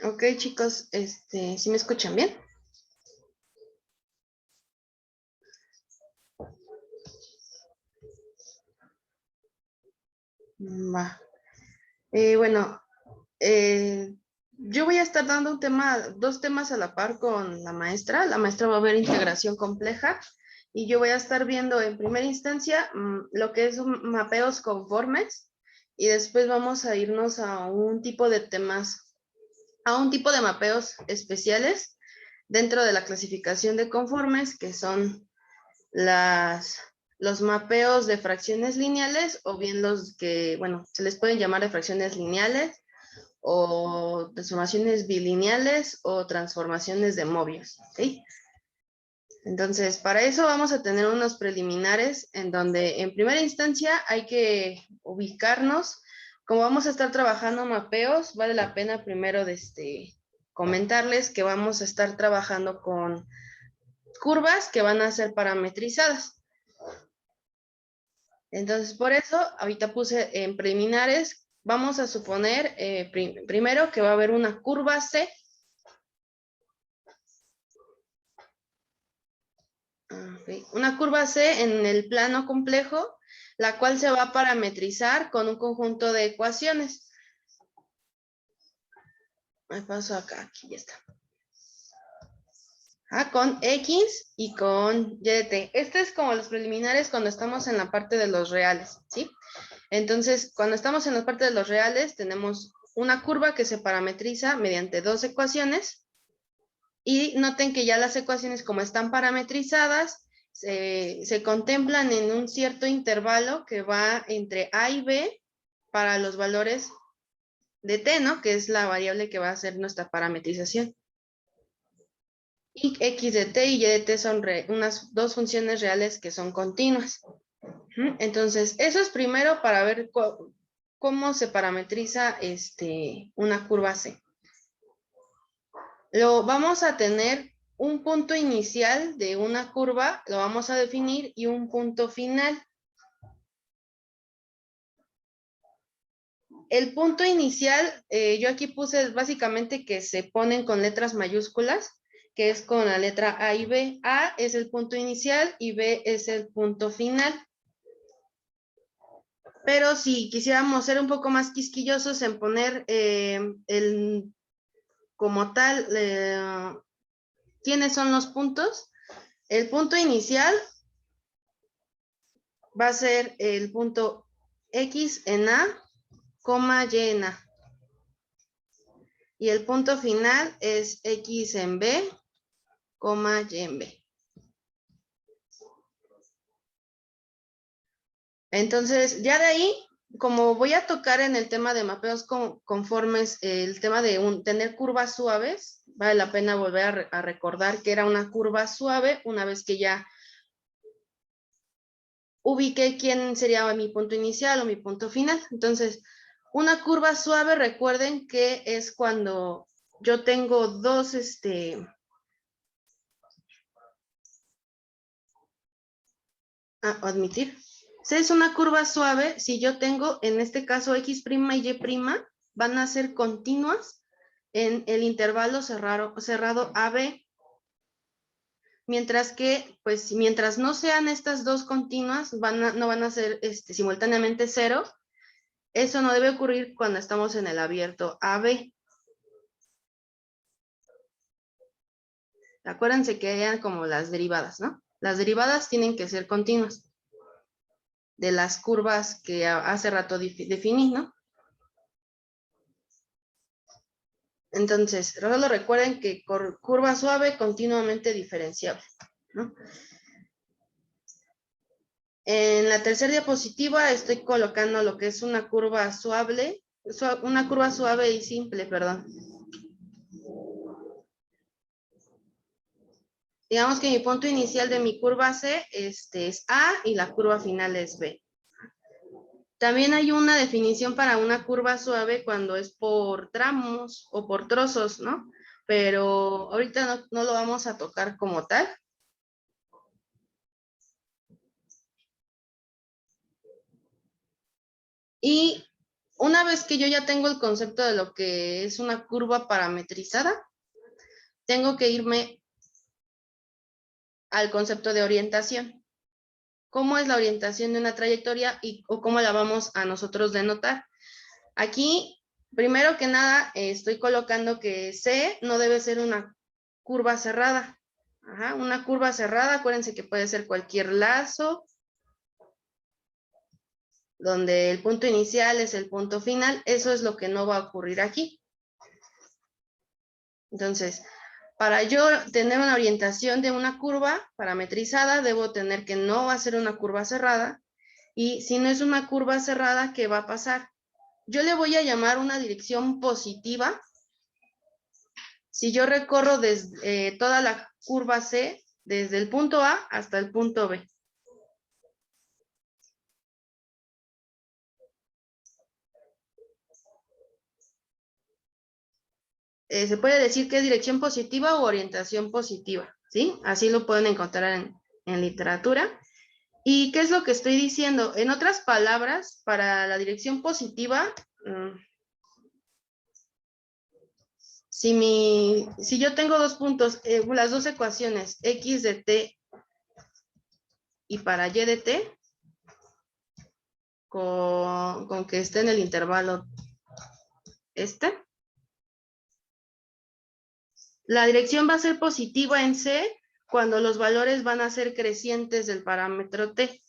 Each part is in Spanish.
Ok, chicos, ¿sí me escuchan bien? Va. Bueno, yo voy a estar dando dos temas a la par con la maestra. La maestra va a ver integración compleja y yo voy a estar viendo en primera instancia lo que es mapeos conformes y después vamos a irnos a un tipo de temas, a un tipo de mapeos especiales dentro de la clasificación de conformes, que son las, los mapeos de fracciones lineales o bien los que, bueno, se les pueden llamar de fracciones lineales o transformaciones bilineales o transformaciones de Möbius, ¿ok? Entonces, para eso vamos a tener unos preliminares en donde en primera instancia hay que ubicarnos. Como vamos a estar trabajando mapeos, vale la pena primero comentarles que vamos a estar trabajando con curvas que van a ser parametrizadas. Entonces, por eso, ahorita puse en preliminares, vamos a suponer primero que va a haber una curva C. Okay. Una curva C en el plano complejo, la cual se va a parametrizar con un conjunto de ecuaciones. Me paso acá, aquí ya está. Con X y con Y de T. Este es como los preliminares cuando estamos en la parte de los reales, ¿sí? Entonces, cuando estamos en la parte de los reales, tenemos una curva que se parametriza mediante dos ecuaciones. Y noten que ya las ecuaciones, como están parametrizadas, se contemplan en un cierto intervalo que va entre A y B para los valores de T, ¿no? Que es la variable que va a ser nuestra parametrización. Y X de T y Y de T son unas dos funciones reales que son continuas. Entonces, eso es primero para ver cómo se parametriza una curva C. Vamos a tener un punto inicial de una curva, lo vamos a definir, y un punto final. El punto inicial, yo aquí puse básicamente que se ponen con letras mayúsculas, que es con la letra A y B. A es el punto inicial y B es el punto final. Pero si quisiéramos ser un poco más quisquillosos en poner como tal, ¿quiénes son los puntos? El punto inicial va a ser el punto X en A, Y en A. Y el punto final es X en B, Y en B. Entonces, ya de ahí, como voy a tocar en el tema de mapeos conformes, el tema de tener curvas suaves, vale la pena volver a recordar que era una curva suave una vez que ya ubiqué quién sería mi punto inicial o mi punto final. Entonces, una curva suave, recuerden que es cuando yo tengo dos, admitir. Si es una curva suave, si yo tengo, en este caso, X' y Y', van a ser continuas en el intervalo cerrado AB. Mientras que, pues, mientras no sean estas dos continuas, no van a ser simultáneamente cero. Eso no debe ocurrir cuando estamos en el abierto AB. Acuérdense que hayan como las derivadas, ¿no? Las derivadas tienen que ser continuas de las curvas que hace rato definí, ¿no? Entonces, solo recuerden que curva suave continuamente diferenciable, ¿no? En la tercera diapositiva estoy colocando lo que es una curva suave y simple, perdón. Digamos que mi punto inicial de mi curva C es A y la curva final es B. También hay una definición para una curva suave cuando es por tramos o por trozos, ¿no? Pero ahorita no lo vamos a tocar como tal. Y Una vez que yo ya tengo el concepto de lo que es una curva parametrizada, tengo que irme al concepto de orientación. ¿Cómo es la orientación de una trayectoria o cómo la vamos a nosotros denotar? Aquí, primero que nada, estoy colocando que C no debe ser una curva cerrada. Ajá, una curva cerrada, acuérdense que puede ser cualquier lazo, donde el punto inicial es el punto final. Eso es lo que no va a ocurrir aquí. Entonces, para yo tener una orientación de una curva parametrizada, debo tener que no va a ser una curva cerrada. Y si no es una curva cerrada, ¿qué va a pasar? Yo le voy a llamar una dirección positiva si yo recorro desde toda la curva C, desde el punto A hasta el punto B. Se puede decir que es dirección positiva o orientación positiva, ¿sí? Así lo pueden encontrar en literatura. ¿Y qué es lo que estoy diciendo? En otras palabras, para la dirección positiva, si yo tengo dos puntos, las dos ecuaciones, x de t y para y de t, con que esté en el intervalo la dirección va a ser positiva en C cuando los valores van a ser crecientes del parámetro t.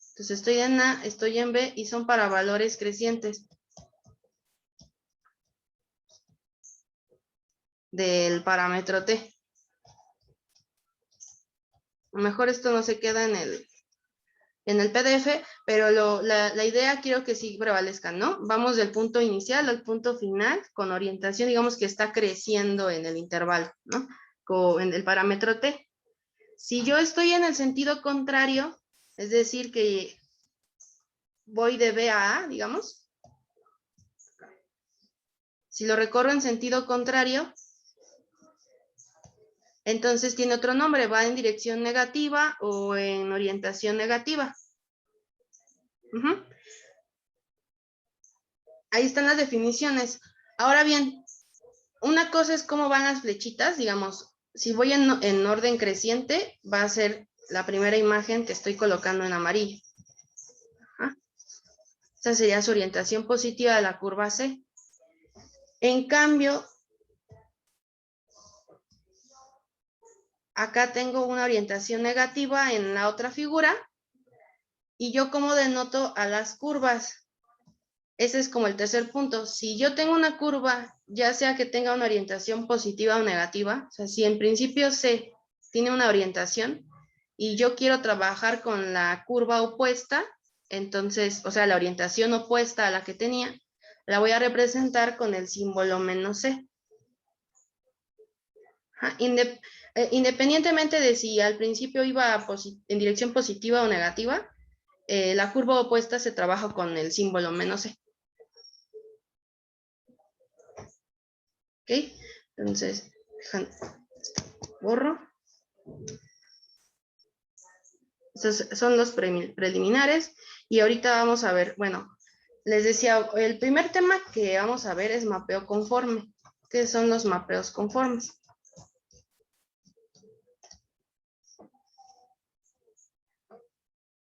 Entonces estoy en A, estoy en B y son para valores crecientes del parámetro t. A lo mejor esto no se queda en el PDF, pero la idea quiero que sí prevalezca, ¿no? Vamos del punto inicial al punto final con orientación, digamos que está creciendo en el intervalo, ¿no? En el parámetro t. Si yo estoy en el sentido contrario, es decir, que voy de B a A, digamos, si lo recorro en sentido contrario, entonces tiene otro nombre, va en dirección negativa o en orientación negativa. Ahí están las definiciones. Ahora bien, una cosa es cómo van las flechitas, digamos, si voy en orden creciente, va a ser la primera imagen que estoy colocando en amarillo. Esa sería su orientación positiva de la curva C. En cambio, acá tengo una orientación negativa en la otra figura. ¿Y yo cómo denoto a las curvas? Ese es como el tercer punto. Si yo tengo una curva, ya sea que tenga una orientación positiva o negativa, o sea, si en principio C tiene una orientación y yo quiero trabajar con la curva opuesta, entonces, o sea, la orientación opuesta a la que tenía, la voy a representar con el símbolo menos C. Independientemente de si al principio iba en dirección positiva o negativa, la curva opuesta se trabaja con el símbolo menos C. ¿Ok? Entonces, borro. Estos son los preliminares. Y ahorita vamos a ver, bueno, les decía, el primer tema que vamos a ver es mapeo conforme. ¿Qué son los mapeos conformes?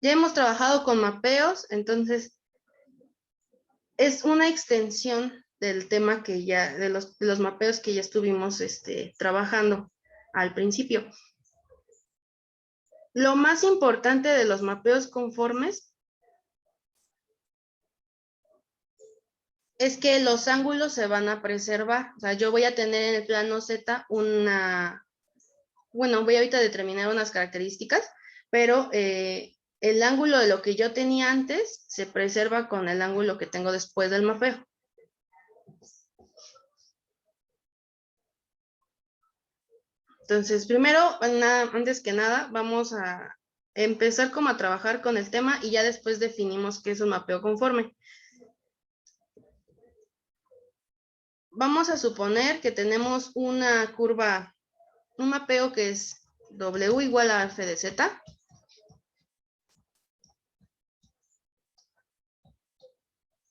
Ya hemos trabajado con mapeos, entonces es una extensión del tema que ya, de los mapeos que ya estuvimos trabajando al principio. Lo más importante de los mapeos conformes es que los ángulos se van a preservar. O sea, yo voy a tener en el plano Z bueno, voy ahorita a determinar unas características, pero el ángulo de lo que yo tenía antes se preserva con el ángulo que tengo después del mapeo. Entonces, primero, antes que nada, vamos a empezar como a trabajar con el tema y ya después definimos qué es un mapeo conforme. Vamos a suponer que tenemos una curva, un mapeo que es W igual a F de Z.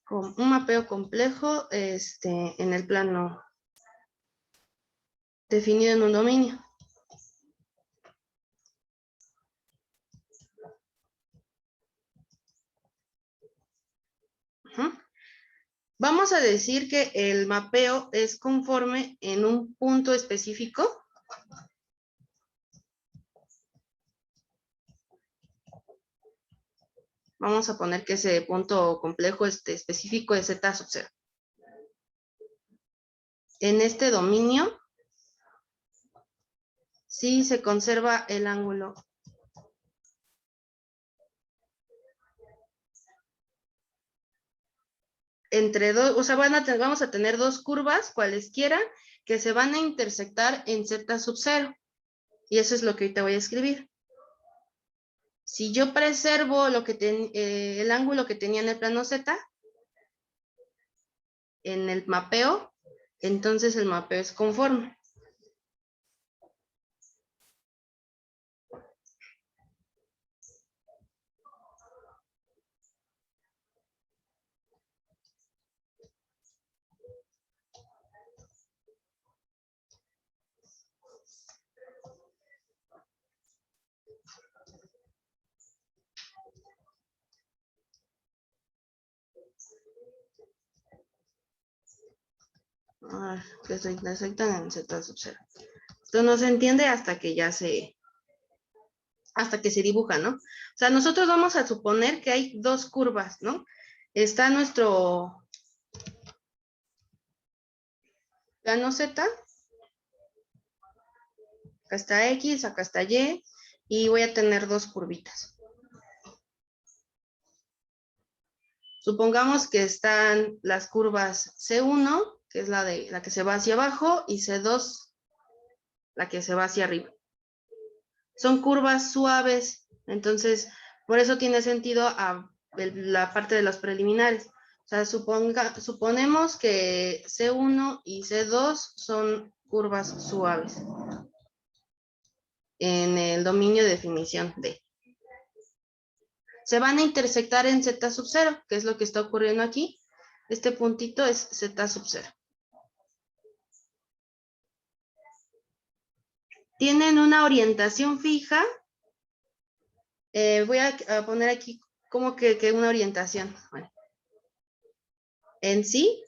con un mapeo complejo en el plano definido en un dominio. Vamos a decir que el mapeo es conforme en un punto específico. Vamos a poner que ese punto complejo específico es Z sub 0. En este dominio, sí se conserva el ángulo entre dos, o sea, vamos a tener dos curvas, cualesquiera, que se van a intersectar en Z sub 0. Y eso es lo que ahorita voy a escribir. Si yo preservo el ángulo que tenía en el plano Z, en el mapeo, entonces el mapeo es conforme. Que se intersectan en Z sub 0. Esto no se entiende hasta que se dibuja, ¿no? O sea, nosotros vamos a suponer que hay dos curvas, ¿no? Está nuestro plano Z, acá está X, acá está Y, y voy a tener dos curvitas. Supongamos que están las curvas C1, que es la que se va hacia abajo, y C2, la que se va hacia arriba. Son curvas suaves, entonces por eso tiene sentido la parte de los preliminares. O sea, suponemos que C1 y C2 son curvas suaves en el dominio de definición D. Se van a intersectar en Z sub 0, que es lo que está ocurriendo aquí. Este puntito es Z sub 0. Tienen una orientación fija. Voy a poner aquí como que una orientación. Bueno. En sí,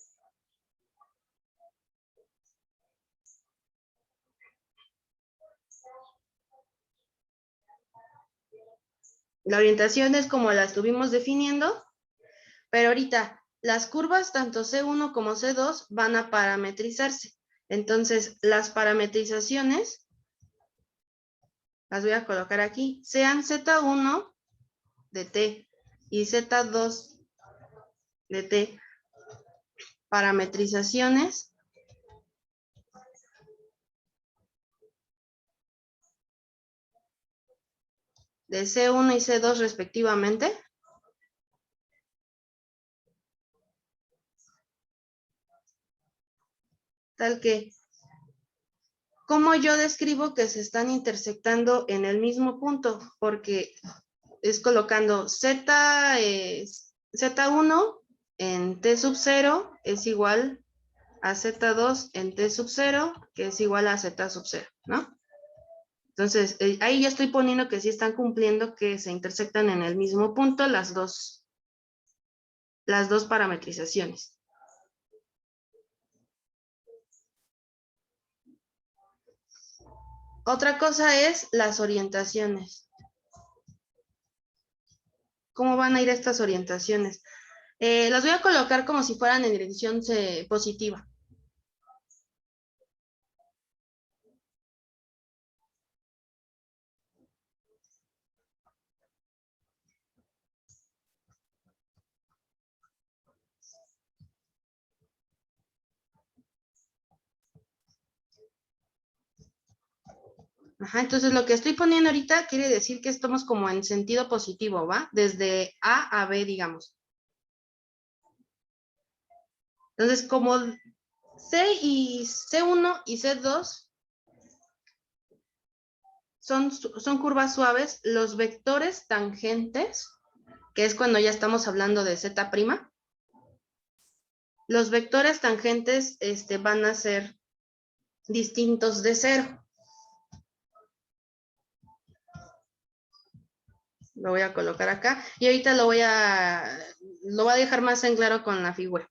la orientación es como la estuvimos definiendo, pero ahorita las curvas tanto C1 como C2 van a parametrizarse. Entonces, las parametrizaciones las voy a colocar aquí. Sean Z1 de T y Z2 de T. Parametrizaciones de C1 y C2 respectivamente. Tal que, ¿cómo yo describo que se están intersectando en el mismo punto? Porque es colocando Z1 en T sub 0 es igual a Z2 en T sub 0, que es igual a Z sub 0, ¿no? Entonces, ahí ya estoy poniendo que sí están cumpliendo que se intersectan en el mismo punto las dos parametrizaciones. Otra cosa es las orientaciones. ¿Cómo van a ir estas orientaciones? Las voy a colocar como si fueran en dirección positiva. Ajá, entonces lo que estoy poniendo ahorita quiere decir que estamos como en sentido positivo, ¿va? Desde A a B, digamos. Entonces, como C1 y C2 son curvas suaves, los vectores tangentes, que es cuando ya estamos hablando de Z', los vectores tangentes van a ser distintos de 0. Lo voy a colocar acá y ahorita lo voy a dejar más en claro con la figura.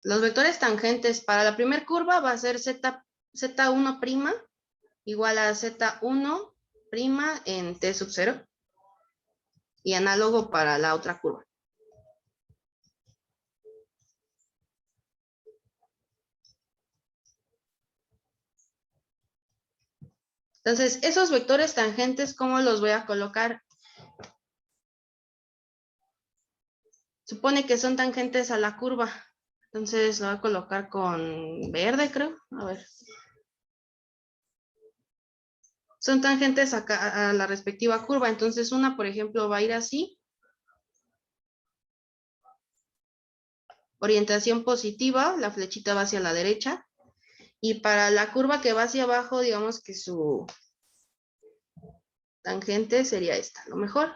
Los vectores tangentes para la primera curva va a ser z1' igual a z1' en t sub 0 y análogo para la otra curva. Entonces, esos vectores tangentes, ¿cómo los voy a colocar? Supone que son tangentes a la curva. Entonces, lo voy a colocar con verde, creo. A ver. Son tangentes a la respectiva curva. Entonces, una, por ejemplo, va a ir así. Orientación positiva, la flechita va hacia la derecha. Y para la curva que va hacia abajo, digamos que su tangente sería esta, a lo mejor.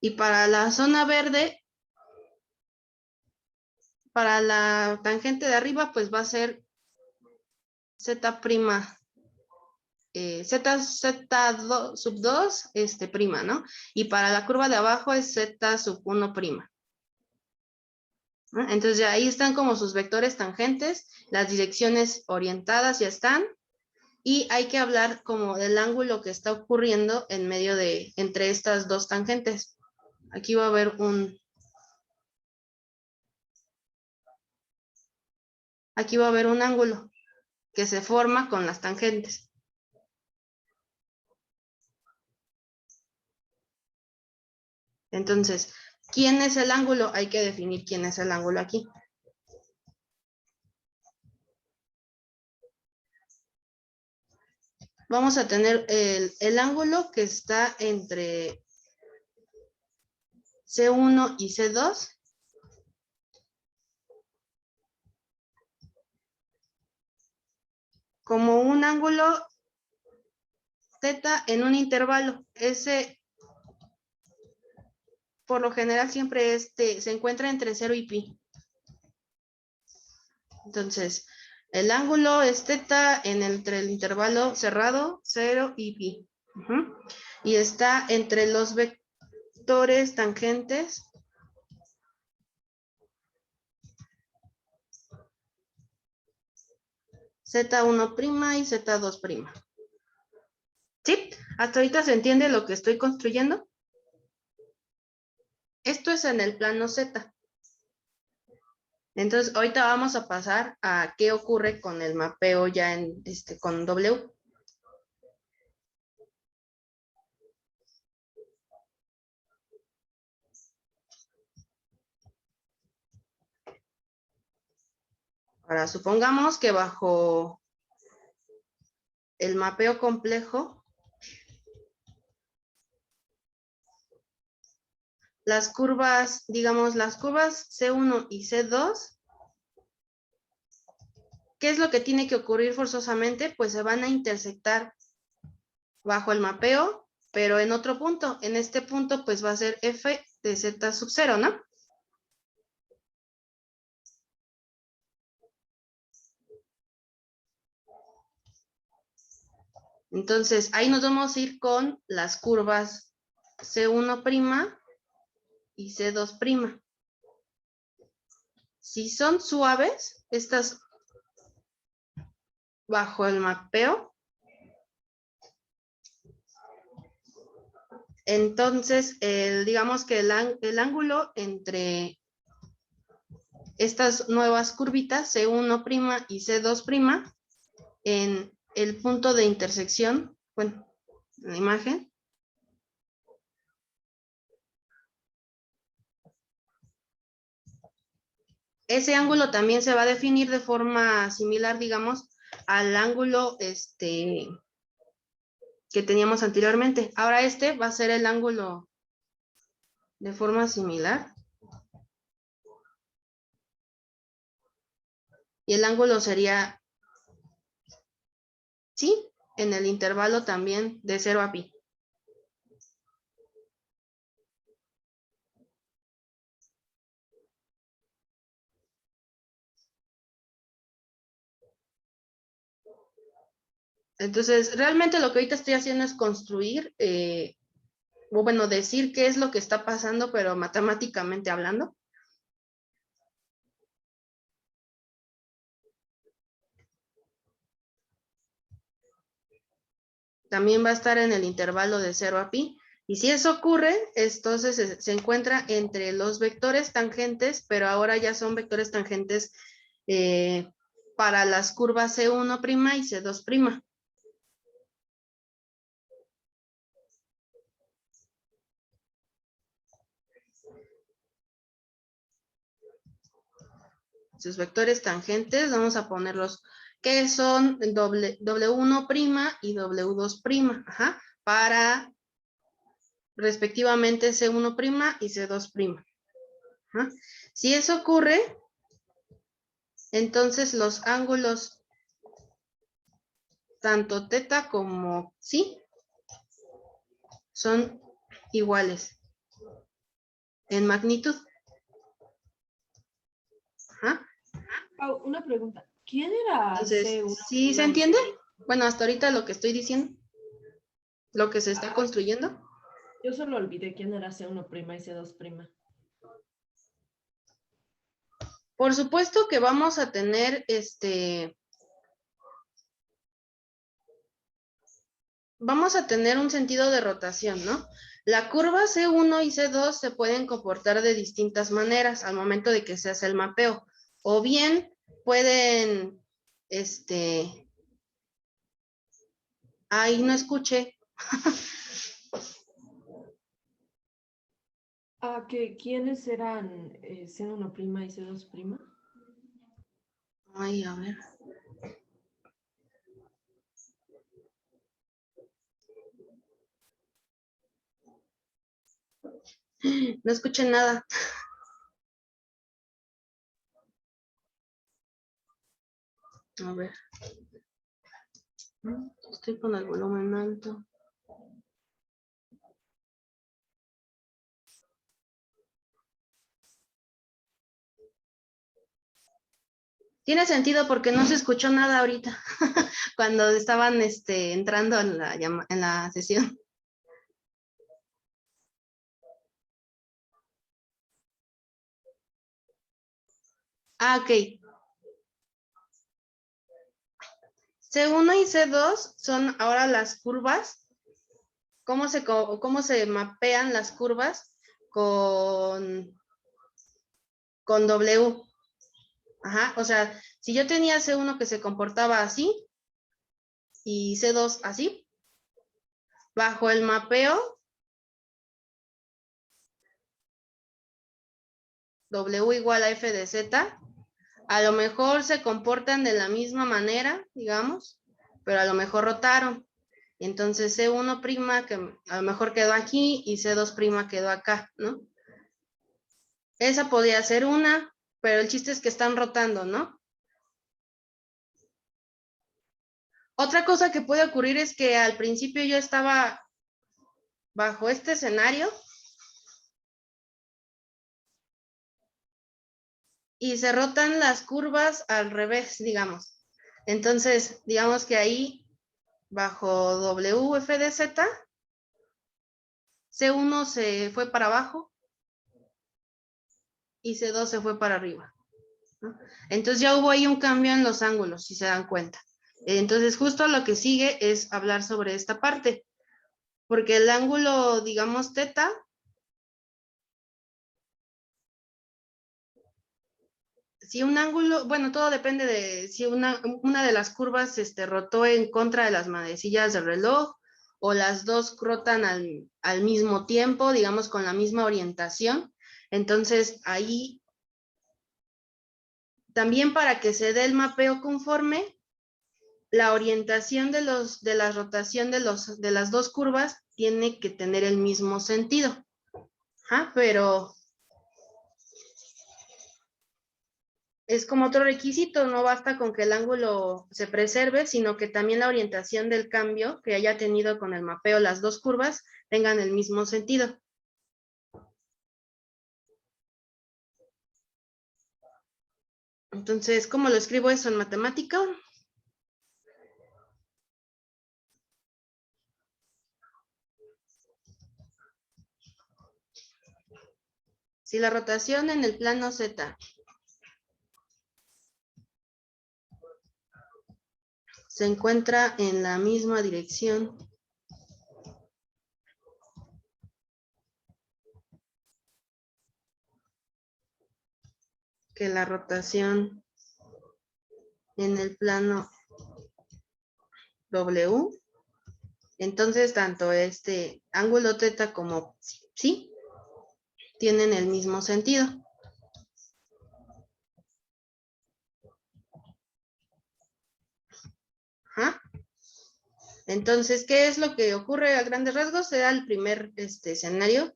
Y para la zona verde, para la tangente de arriba, pues va a ser z', sub 2, prima, ¿no? Y para la curva de abajo es z sub 1 prima. Entonces ya ahí están como sus vectores tangentes, las direcciones orientadas ya están, y hay que hablar como del ángulo que está ocurriendo en medio entre estas dos tangentes. Aquí va a haber un ángulo que se forma con las tangentes. Entonces, ¿quién es el ángulo? Hay que definir quién es el ángulo aquí. Vamos a tener el ángulo que está entre C1 y C2. Como un ángulo θ en un intervalo. Ese, por lo general, siempre se encuentra entre 0 y pi. Entonces, el ángulo es θ entre el intervalo cerrado, 0 y pi. Y está entre los vectores tangentes z1' y z2'. ¿Sí? ¿Hasta ahorita se entiende lo que estoy construyendo? Esto es en el plano Z. Entonces, ahorita vamos a pasar a qué ocurre con el mapeo ya con W. Ahora, supongamos que bajo el mapeo complejo, las curvas, digamos, las curvas C1 y C2, ¿qué es lo que tiene que ocurrir forzosamente? Pues se van a intersectar bajo el mapeo, pero en otro punto. En este punto, pues va a ser f de z sub 0, ¿no? Entonces, ahí nos vamos a ir con las curvas C1' y C2'. Si son suaves, estas bajo el mapeo, entonces digamos que el ángulo entre estas nuevas curvitas, C1' y C2', en el punto de intersección, bueno, en la imagen, ese ángulo también se va a definir de forma similar, digamos, al ángulo que teníamos anteriormente. Ahora este va a ser el ángulo de forma similar. Y el ángulo sería, ¿sí? En el intervalo también de 0 a pi. Entonces, realmente lo que ahorita estoy haciendo es construir, o bueno, decir qué es lo que está pasando, pero matemáticamente hablando. También va a estar en el intervalo de 0 a pi. Y si eso ocurre, entonces se encuentra entre los vectores tangentes, pero ahora ya son vectores tangentes para las curvas C1' y C2'. Sus vectores tangentes, vamos a ponerlos, que son W1' y W2', ajá, para respectivamente C1' y C2'. Ajá. Si eso ocurre, entonces los ángulos tanto teta como psi son iguales en magnitud. Ajá. Pau, una pregunta. ¿Quién era Entonces, C1'? ¿sí se entiende? Bueno, hasta ahorita lo que estoy diciendo, lo que se está construyendo. Yo solo olvidé quién era C1' y C2'. Por supuesto que vamos a tener vamos a tener un sentido de rotación, ¿no? La curva C1 y C2 se pueden comportar de distintas maneras al momento de que se hace el mapeo. O bien pueden, ay, no escuché. Ah, ¿quiénes eran C1' y C2'? Ay, a ver. No escuché nada. A ver. Estoy con el volumen alto. Tiene sentido porque no se escuchó nada ahorita cuando estaban entrando en la sesión. Ah, ok. C1 y C2 son ahora las curvas. ¿Cómo se mapean las curvas con W? Ajá, o sea, si yo tenía C1 que se comportaba así y C2 así, bajo el mapeo W igual a F de Z, a lo mejor se comportan de la misma manera, digamos, pero a lo mejor rotaron. Entonces C1' que a lo mejor quedó aquí y C2' quedó acá, ¿no? Esa podría ser una, pero el chiste es que están rotando, ¿no? Otra cosa que puede ocurrir es que al principio yo estaba bajo este escenario y se rotan las curvas al revés, digamos. Entonces, digamos que ahí, bajo WF de Z, C1 se fue para abajo y C2 se fue para arriba, ¿no? Entonces ya hubo ahí un cambio en los ángulos, si se dan cuenta. Entonces justo lo que sigue es hablar sobre esta parte, porque el ángulo, digamos, teta, si un ángulo, bueno, todo depende de si una de las curvas rotó en contra de las manecillas del reloj o las dos rotan al mismo tiempo, digamos, con la misma orientación. Entonces, ahí también para que se dé el mapeo conforme, la orientación de la rotación de las dos curvas tiene que tener el mismo sentido. Pero es como otro requisito, no basta con que el ángulo se preserve, sino que también la orientación del cambio que haya tenido con el mapeo las dos curvas tengan el mismo sentido. Entonces, ¿cómo lo escribo eso en matemática? Si la rotación en el plano Z se encuentra en la misma dirección que la rotación en el plano W, entonces tanto este ángulo θ como psi tienen el mismo sentido. Ajá. Entonces, ¿qué es lo que ocurre a grandes rasgos? Será el primer escenario.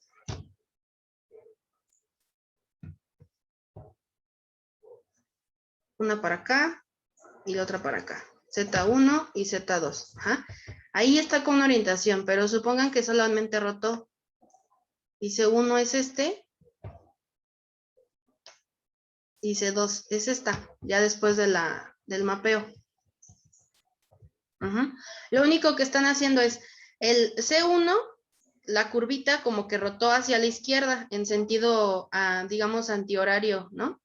Una para acá y la otra para acá. Z1 y Z2. Ajá. Ahí está con una orientación, pero supongan que solamente rotó. Y C1 es este. Y C2 es esta, ya después de del mapeo. Ajá. Lo único que están haciendo es el C1, la curvita como que rotó hacia la izquierda en sentido, digamos, antihorario, ¿no?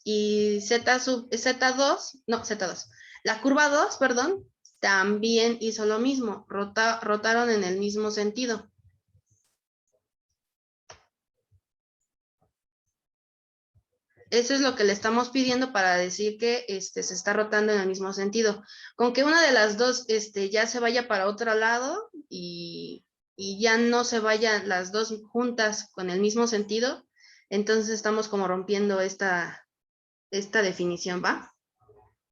Y Z2, no, Z2. La curva 2, perdón, también hizo lo mismo, rotaron en el mismo sentido. Eso es lo que le estamos pidiendo para decir que se está rotando en el mismo sentido. Con que una de las dos ya se vaya para otro lado y ya no se vayan las dos juntas con el mismo sentido, entonces estamos como rompiendo esta definición, ¿va?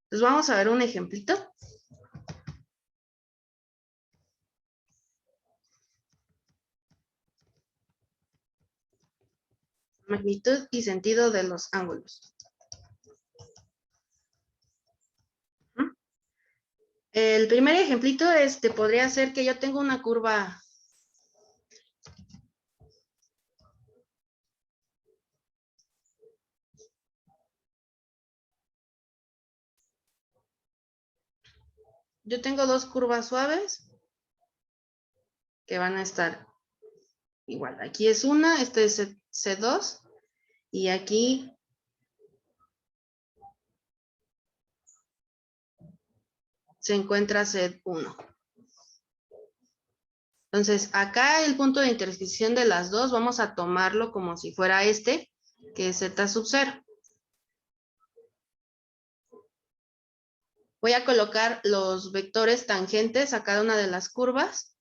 Entonces vamos a ver un ejemplito. Magnitud y sentido de los ángulos. El primer ejemplito podría ser que yo tengo una curva. Yo tengo dos curvas suaves que van a estar igual. Aquí es una, este es C2 y aquí se encuentra Z1. Entonces, acá el punto de intersección de las dos vamos a tomarlo como si fuera que es Z sub 0. Voy a colocar los vectores tangentes a cada una de las curvas.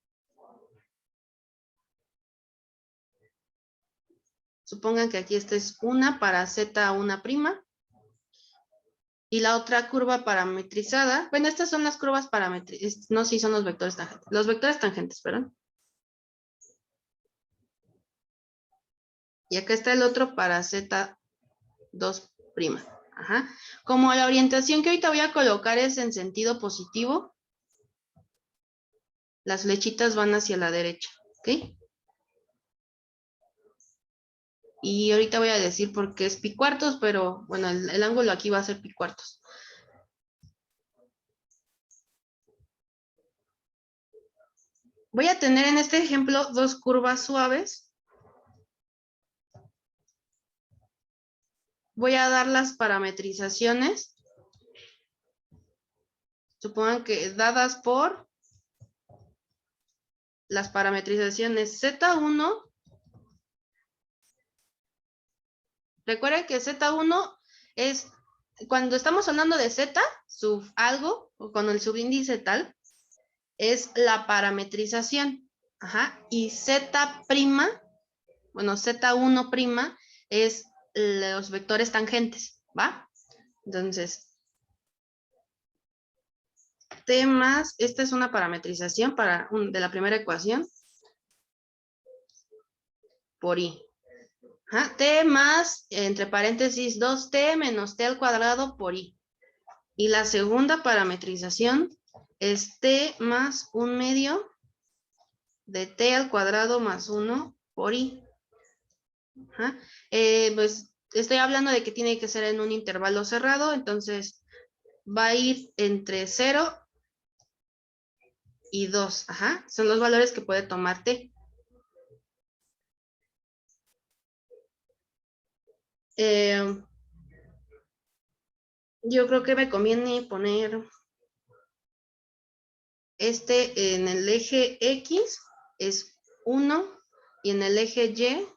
Supongan que aquí esta es una para Z1'. Y la otra curva parametrizada. Bueno, estas son las curvas parametrizadas. No, sí son los vectores tangentes. Los vectores tangentes, perdón. Y acá está el otro para Z2'. Ajá. Como la orientación que ahorita voy a colocar es en sentido positivo, las flechitas van hacia la derecha, ¿ok? Y ahorita voy a decir por qué es pi cuartos, pero bueno, el ángulo aquí va a ser pi cuartos. Voy a tener en este ejemplo dos curvas suaves. Voy a dar las parametrizaciones. Supongan que dadas por las parametrizaciones Z1. Recuerden que Z1 es, cuando estamos hablando de Z, sub algo, o con el subíndice tal, es la parametrización. Ajá. Y Z', bueno, Z1' es los vectores tangentes, ¿va? Entonces, T más, esta es una parametrización de la primera ecuación por I. Ajá, t más, entre paréntesis, 2t menos t al cuadrado por i. Y la segunda parametrización es t más 1/2 de t al cuadrado más 1 por i. Ajá. Pues estoy hablando de que tiene que ser en un intervalo cerrado, entonces va a ir entre 0 y 2. Ajá. Son los valores que puede tomar t. Yo creo que me conviene poner este en el eje X es 1 y en el eje Y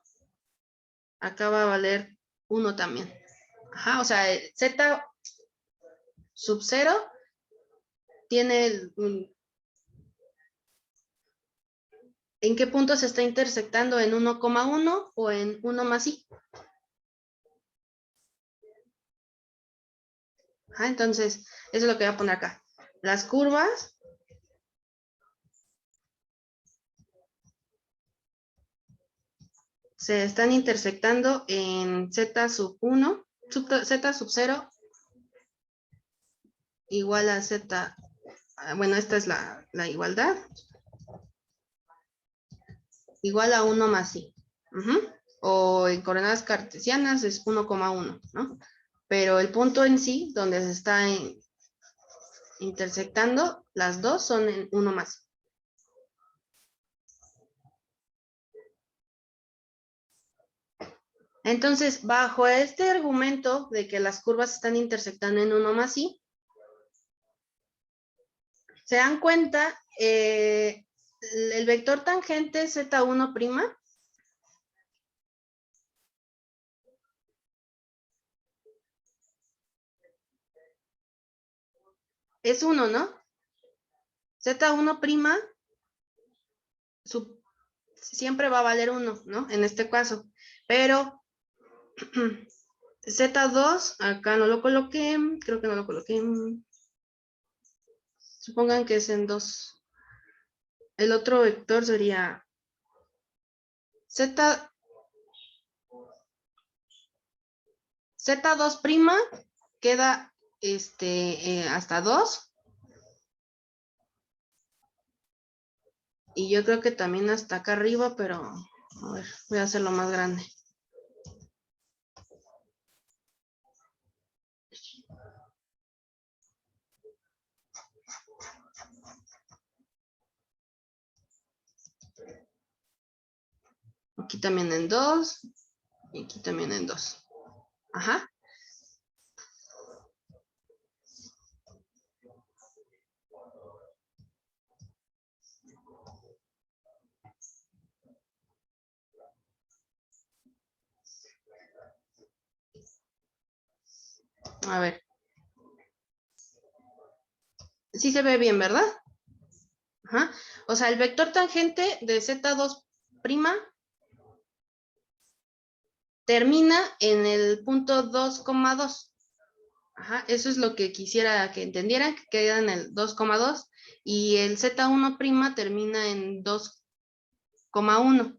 acá va a valer 1 también. Ajá, o sea, Z sub 0 tiene ¿en qué punto se está intersectando? ¿En 1,1 o en 1 más i? Ajá, entonces, eso es lo que voy a poner acá. Las curvas se están intersectando en Z sub 1, Z sub 0 igual a Z, bueno, esta es la igualdad, igual a 1 más i. O en coordenadas cartesianas es 1,1, ¿no? Pero el punto en sí, donde se está intersectando, las dos son en 1 más. Entonces, bajo este argumento de que las curvas están intersectando en 1 más i, se dan cuenta, el vector tangente Z1', es 1, ¿no? Z1' siempre va a valer 1, ¿no? En este caso. Pero Z2, acá no lo coloqué, creo que no lo coloqué. Supongan que es en 2. El otro vector sería Z2' queda hasta 2. Y yo creo que también hasta acá arriba, pero a ver, voy a hacerlo más grande. Aquí también en 2 y aquí también en 2. Ajá. A ver. Sí se ve bien, ¿verdad? Ajá. O sea, el vector tangente de Z2' termina en el punto 2,2. Ajá, eso es lo que quisiera que entendieran, que queda en el 2,2 y el Z1' termina en 2,1.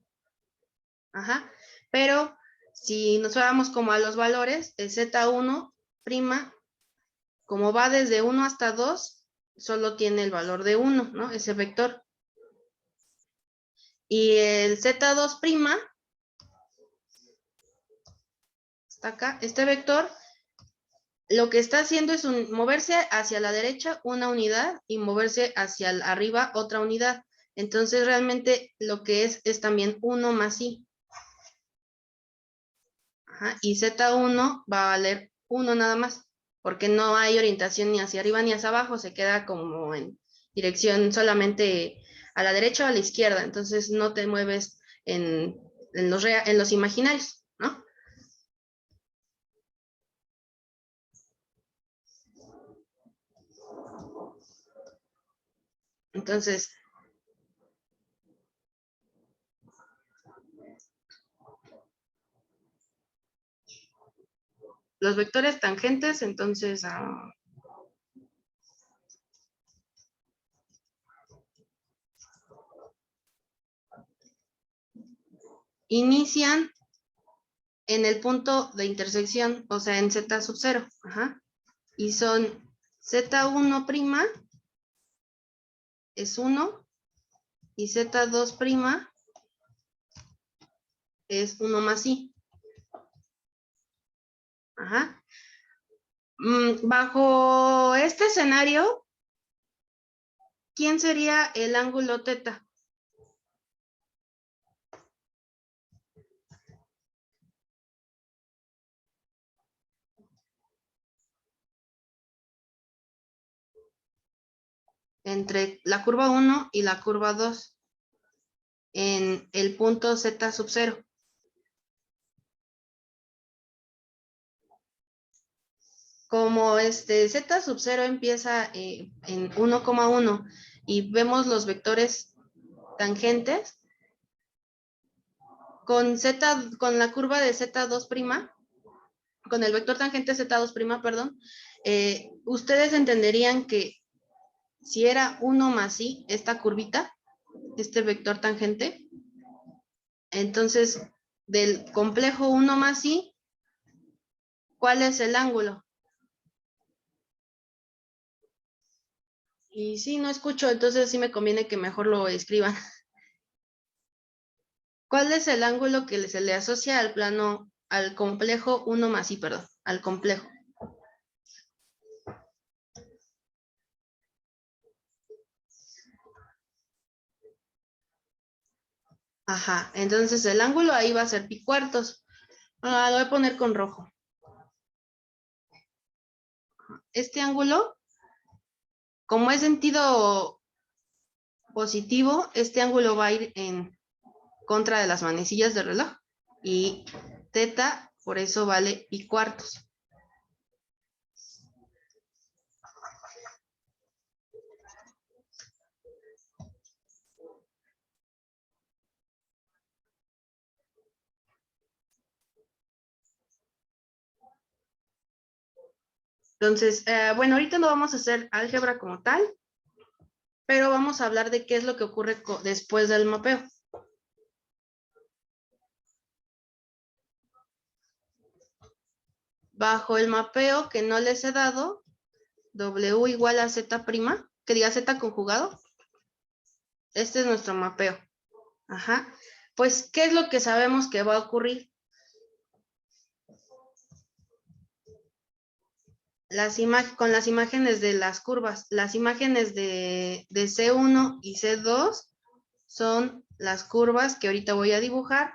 Ajá, pero si nos fuéramos como a los valores, el Z1', como va desde 1 hasta 2, solo tiene el valor de 1, ¿no? Ese vector. Y el Z2', está acá, este vector, lo que está haciendo es moverse hacia la derecha una unidad y moverse hacia arriba otra unidad. Entonces realmente lo que es también 1 más i. Ajá, y Z1 va a valer 1 nada más, porque no hay orientación ni hacia arriba ni hacia abajo, se queda como en dirección solamente a la derecha o a la izquierda, entonces no te mueves en los imaginarios, ¿no? Entonces, los vectores tangentes, entonces, inician en el punto de intersección, o sea, en Z sub 0. Ajá. Y son Z1' es 1 y Z2' es 1 más I. Ajá. Bajo este escenario, ¿quién sería el ángulo teta? Entre la curva 1 y la curva 2 en el punto Z sub 0. Como Z sub 0 empieza en 1,1 y vemos los vectores tangentes, con la curva de Z2', con el vector tangente Z2', perdón, ustedes entenderían que si era 1 más I, esta curvita, este vector tangente, entonces del complejo 1 más I, ¿cuál es el ángulo? Y sí, no escucho, entonces sí me conviene que mejor lo escriban. ¿Cuál es el ángulo que se le asocia al plano, al complejo 1 más I, perdón, al complejo? Ajá, entonces el ángulo ahí va a ser pi cuartos. Lo voy a poner con rojo. Este ángulo, como es sentido positivo, este ángulo va a ir en contra de las manecillas del reloj. Y teta, por eso vale pi cuartos. Entonces, bueno, ahorita no vamos a hacer álgebra como tal, pero vamos a hablar de qué es lo que ocurre después del mapeo. Bajo el mapeo que no les he dado, W igual a Z', que diga Z conjugado. Este es nuestro mapeo. Ajá. Pues, ¿qué es lo que sabemos que va a ocurrir? Con las imágenes de las curvas. Las imágenes de C1 y C2 son las curvas que ahorita voy a dibujar.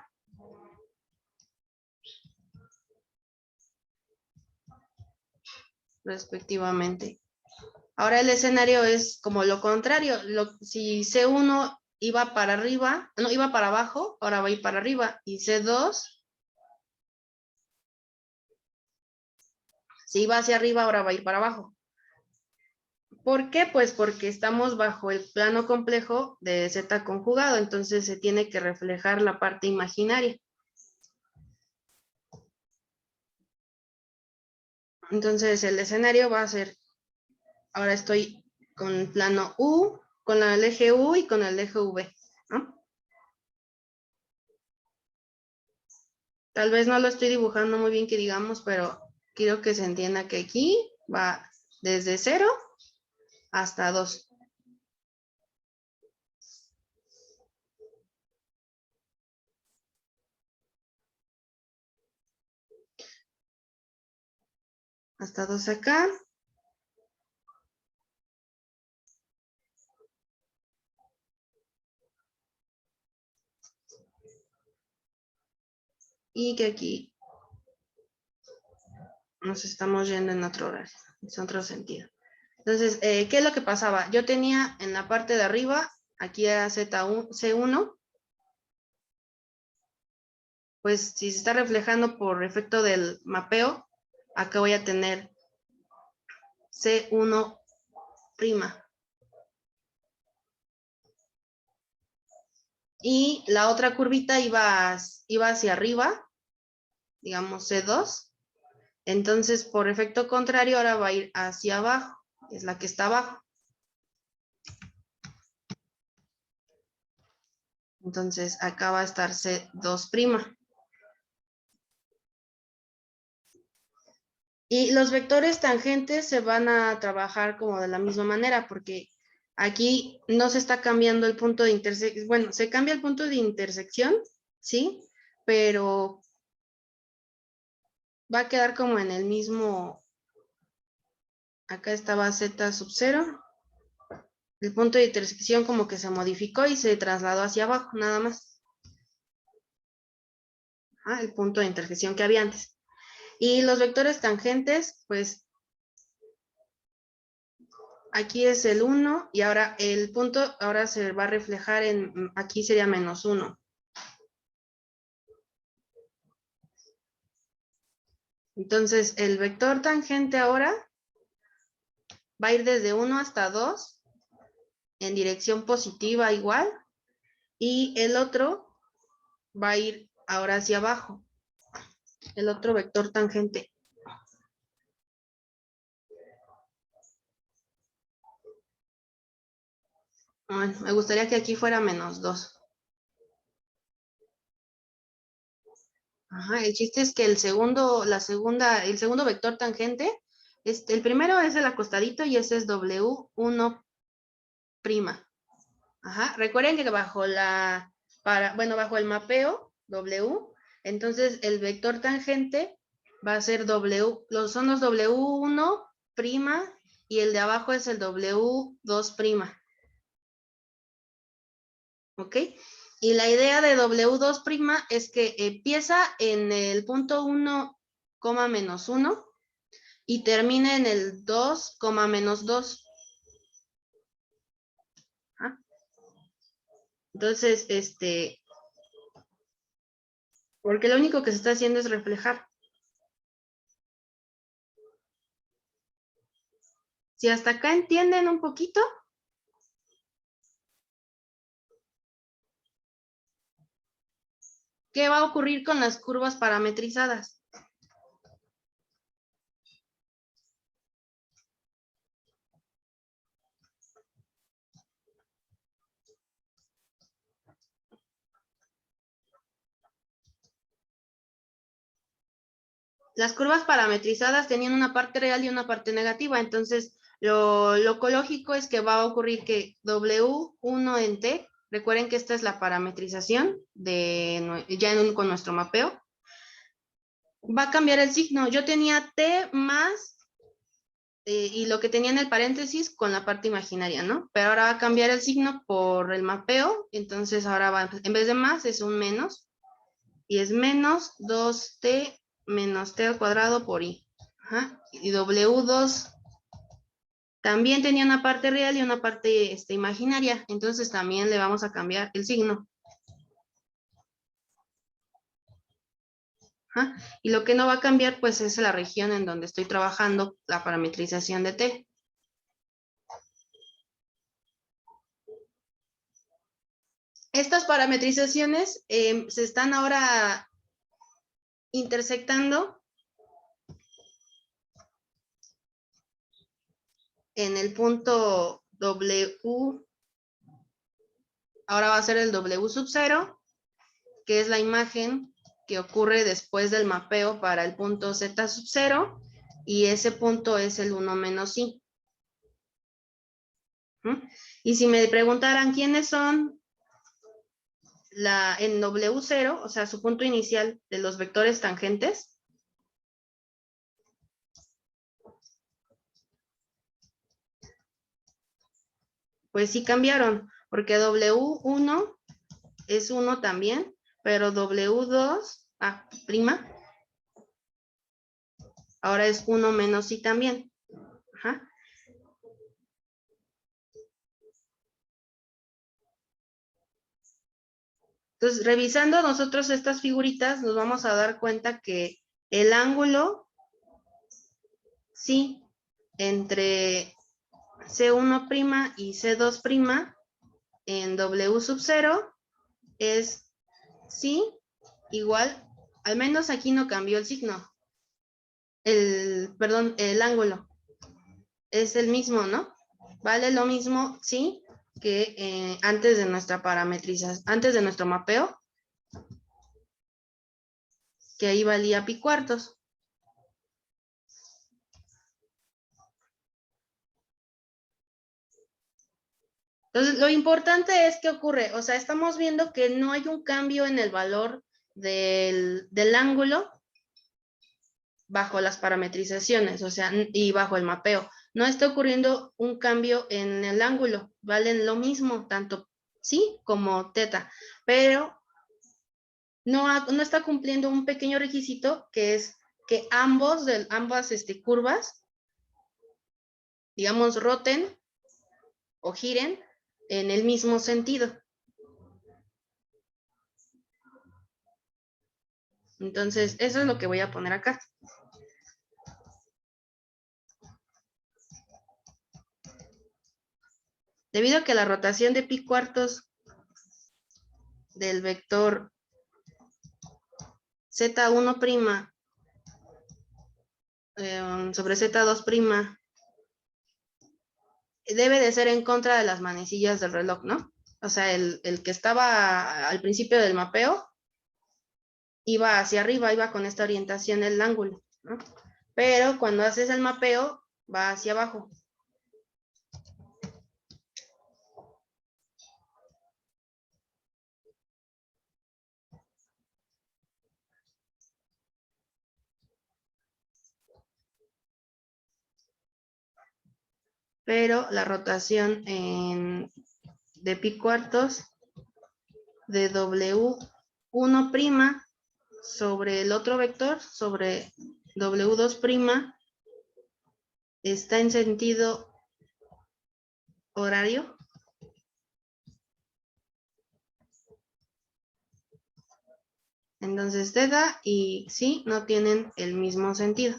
Respectivamente. Ahora el escenario es como lo contrario. Si C1 iba para arriba, no, iba para abajo, ahora va a ir para arriba. Y C2, si iba hacia arriba, ahora va a ir para abajo. ¿Por qué? Pues porque estamos bajo el plano complejo de Z conjugado, entonces se tiene que reflejar la parte imaginaria. Entonces el escenario va a ser, ahora estoy con el plano U, con el eje U y con el eje V, ¿no? Tal vez no lo estoy dibujando muy bien que digamos, pero quiero que se entienda que aquí va desde 0 hasta 2. Hasta 2 acá. Y que aquí nos estamos yendo en otro horario, en otro sentido. Entonces, ¿qué es lo que pasaba? Yo tenía en la parte de arriba, aquí era C1, pues si se está reflejando por efecto del mapeo, acá voy a tener C1'. Y la otra curvita iba hacia arriba, digamos C2. Entonces, por efecto contrario, ahora va a ir hacia abajo, es la que está abajo. Entonces, acá va a estar C2'. Y los vectores tangentes se van a trabajar como de la misma manera, porque aquí no se está cambiando el punto de intersección, bueno, se cambia el punto de intersección, ¿sí? Pero va a quedar como en el mismo, acá estaba z sub 0, el punto de intersección como que se modificó y se trasladó hacia abajo, nada más. El punto de intersección que había antes. Y los vectores tangentes, pues aquí es el 1 y ahora el punto ahora se va a reflejar en, aquí sería menos 1. Entonces el vector tangente ahora va a ir desde 1 hasta 2 en dirección positiva igual y el otro va a ir ahora hacia abajo, el otro vector tangente. Bueno, me gustaría que aquí fuera menos 2. El chiste es que el segundo vector tangente, el primero es el acostadito y ese es W1'. Recuerden que bajo bajo el mapeo W, entonces el vector tangente va a ser son los W1' y el de abajo es el W2'. ¿Ok? Y la idea de W2' es que empieza en el punto 1, menos 1 y termina en el 2, menos 2. Entonces, porque lo único que se está haciendo es reflejar. Si hasta acá entienden un poquito. ¿Qué va a ocurrir con las curvas parametrizadas? Las curvas parametrizadas tenían una parte real y una parte negativa, entonces lo lógico es que va a ocurrir que W1 en T, recuerden que esta es la parametrización con nuestro mapeo, va a cambiar el signo. Yo tenía T más y lo que tenía en el paréntesis con la parte imaginaria, ¿no? Pero ahora va a cambiar el signo por el mapeo, entonces ahora en vez de más es un menos, y es menos 2t menos t al cuadrado por i. Y W2 también tenía una parte real y una parte imaginaria, entonces también le vamos a cambiar el signo. Y lo que no va a cambiar pues es la región en donde estoy trabajando la parametrización de t. Estas parametrizaciones se están ahora intersectando en el punto W, ahora va a ser el W sub 0, que es la imagen que ocurre después del mapeo para el punto Z sub 0, y ese punto es el 1 menos i. Y si me preguntaran quiénes son en W0, o sea, su punto inicial de los vectores tangentes, pues sí cambiaron, porque W1 es 1 también, pero W2, prima, ahora es 1 menos i también. Entonces, revisando nosotros estas figuritas, nos vamos a dar cuenta que el ángulo, sí, entre C1' y C2' en W sub 0 es, sí, igual, al menos aquí no cambió el signo. Perdón, el ángulo es el mismo, ¿no? Vale lo mismo, sí, que antes de nuestra parametrización, antes de nuestro mapeo, que ahí valía pi cuartos. Entonces, lo importante es que ocurre, o sea, estamos viendo que no hay un cambio en el valor del ángulo bajo las parametrizaciones, o sea, y bajo el mapeo. No está ocurriendo un cambio en el ángulo, valen lo mismo, tanto sí como teta, pero no está cumpliendo un pequeño requisito que es que ambas curvas, digamos, roten o giren en el mismo sentido. Entonces, eso es lo que voy a poner acá. Debido a que la rotación de pi cuartos del vector Z1' sobre Z2' debe de ser en contra de las manecillas del reloj, ¿no? O sea, el que estaba al principio del mapeo iba hacia arriba, iba con esta orientación el ángulo, ¿no? Pero cuando haces el mapeo, va hacia abajo. Pero la rotación de pi cuartos de W1' sobre el otro vector, sobre W2', está en sentido horario. Entonces teta y sí no tienen el mismo sentido.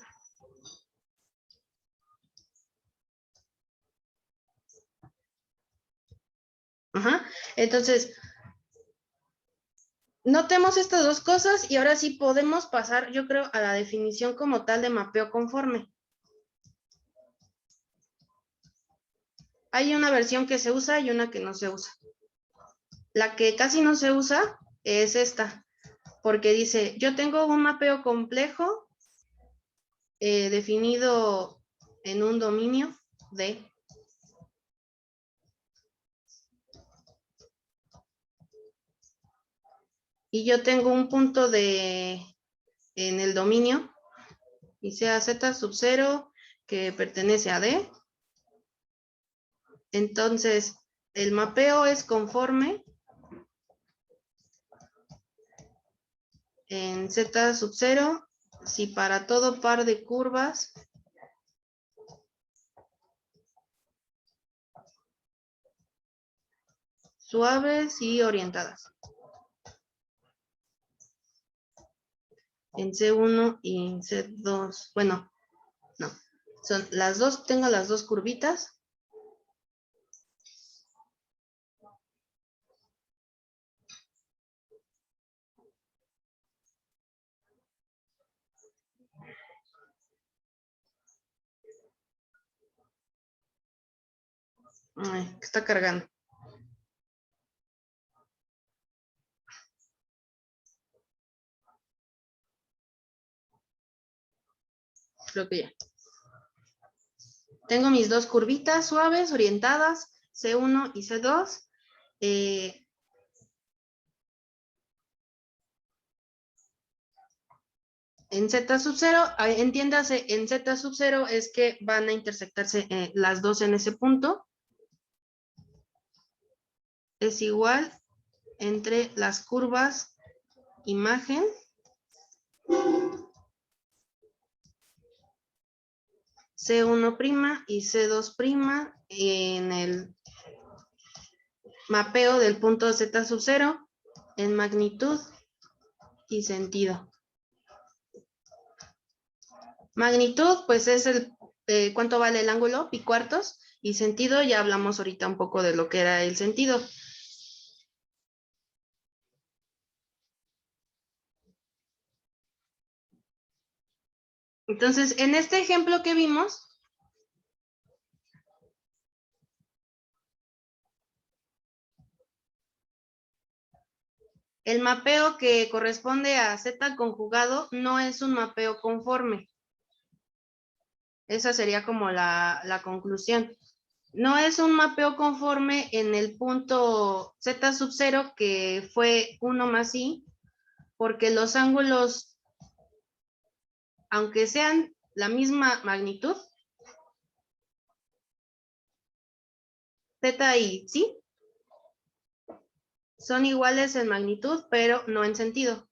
Ajá. Entonces, notemos estas dos cosas y ahora sí podemos pasar, yo creo, a la definición como tal de mapeo conforme. Hay una versión que se usa y una que no se usa. La que casi no se usa es esta, porque dice, yo tengo un mapeo complejo definido en un dominio D. Y yo tengo un punto en el dominio, y sea Z sub 0, que pertenece a D. Entonces, el mapeo es conforme en Z sub 0 si para todo par de curvas suaves y orientadas. En C1 y C2, bueno, no, son las dos, tengo las dos curvitas. Ay, está cargando. Creo que ya. Tengo mis dos curvitas suaves, orientadas, C1 y C2. En Z sub 0, entiéndase, en Z sub 0 es que van a intersectarse las dos en ese punto. Es igual entre las curvas imagen C1' y C2' en el mapeo del punto Z sub 0 en magnitud y sentido. Magnitud, pues es cuánto vale el ángulo, pi cuartos, y sentido, ya hablamos ahorita un poco de lo que era el sentido. Entonces, en este ejemplo que vimos, el mapeo que corresponde a Z conjugado no es un mapeo conforme. Esa sería como la conclusión. No es un mapeo conforme en el punto z sub 0, que fue 1 más i, porque los ángulos, aunque sean la misma magnitud, z y sí, son iguales en magnitud, pero no en sentido.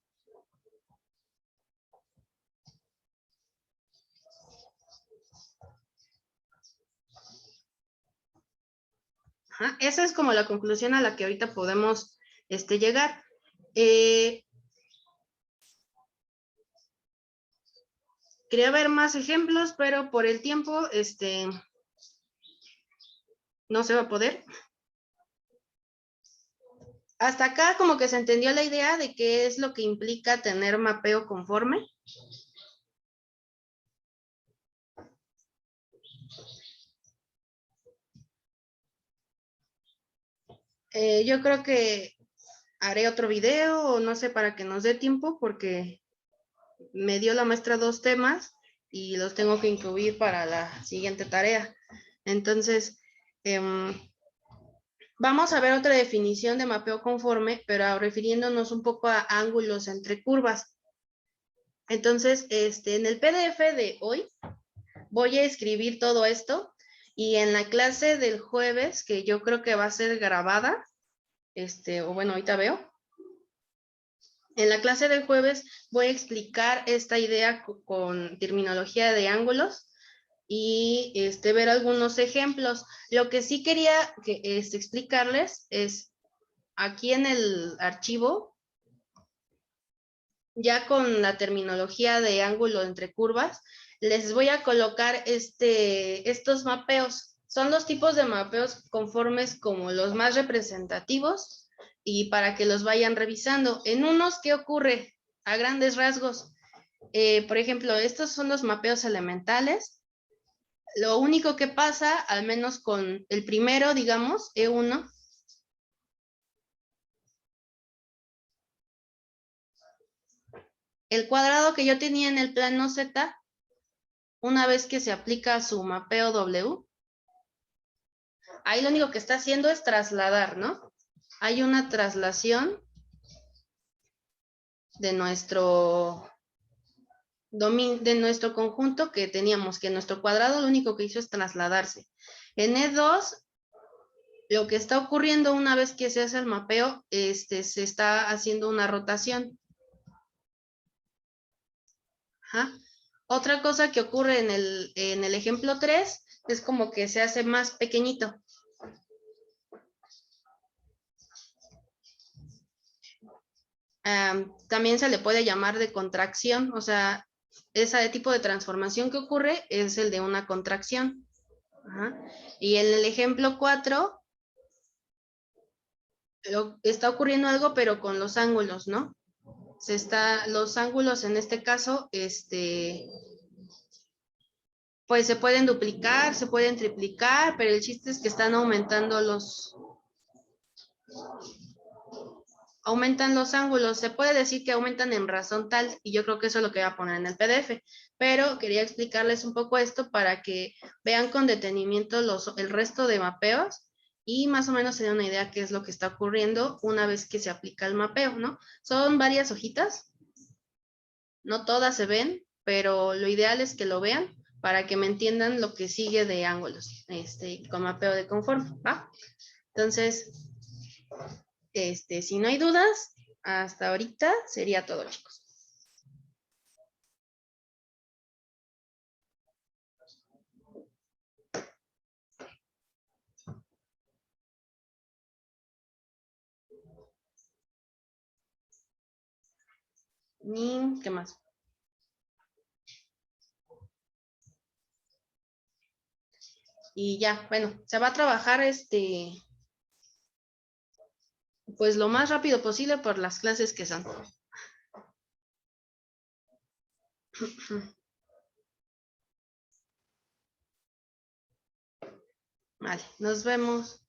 Ajá, esa es como la conclusión a la que ahorita podemos llegar. Quería ver más ejemplos, pero por el tiempo no se va a poder. Hasta acá como que se entendió la idea de qué es lo que implica tener mapeo conforme. Yo creo que haré otro video, o no sé, para que nos dé tiempo, porque me dio la maestra 2 temas y los tengo que incluir para la siguiente tarea. Entonces, vamos a ver otra definición de mapeo conforme, pero refiriéndonos un poco a ángulos entre curvas. Entonces, en el PDF de hoy voy a escribir todo esto, y en la clase del jueves, que yo creo que va a ser grabada, o bueno, ahorita veo. En la clase del jueves voy a explicar esta idea con terminología de ángulos y ver algunos ejemplos. Lo que sí quería explicarles es, aquí en el archivo, ya con la terminología de ángulo entre curvas, les voy a colocar estos mapeos. Son los tipos de mapeos conformes como los más representativos, y para que los vayan revisando. En unos, ¿qué ocurre? A grandes rasgos, por ejemplo, estos son los mapeos elementales. Lo único que pasa, al menos con el primero, digamos, E1, el cuadrado que yo tenía en el plano Z, una vez que se aplica su mapeo W, ahí lo único que está haciendo es trasladar, ¿no? Hay una traslación de nuestro conjunto que teníamos, que nuestro cuadrado lo único que hizo es trasladarse. En E2, lo que está ocurriendo una vez que se hace el mapeo, se está haciendo una rotación. Ajá. Otra cosa que ocurre en el ejemplo 3 es como que se hace más pequeñito. También se le puede llamar de contracción, o sea, ese tipo de transformación que ocurre es el de una contracción. Ajá. Y en el ejemplo 4 está ocurriendo algo, pero con los ángulos, ¿no? Los ángulos en este caso, pues se pueden duplicar, se pueden triplicar, pero el chiste es que están aumentando los ángulos. Se puede decir que aumentan en razón tal, y yo creo que eso es lo que voy a poner en el PDF, pero quería explicarles un poco esto para que vean con detenimiento el resto de mapeos, y más o menos se den una idea qué es lo que está ocurriendo una vez que se aplica el mapeo, ¿no? Son varias hojitas, no todas se ven, pero lo ideal es que lo vean para que me entiendan lo que sigue de ángulos, con mapeo de conforme, ¿va? Entonces, si no hay dudas, hasta ahorita sería todo, chicos. ¿Y qué más? Y ya, bueno, se va a trabajar pues lo más rápido posible por las clases que son. Vale, nos vemos.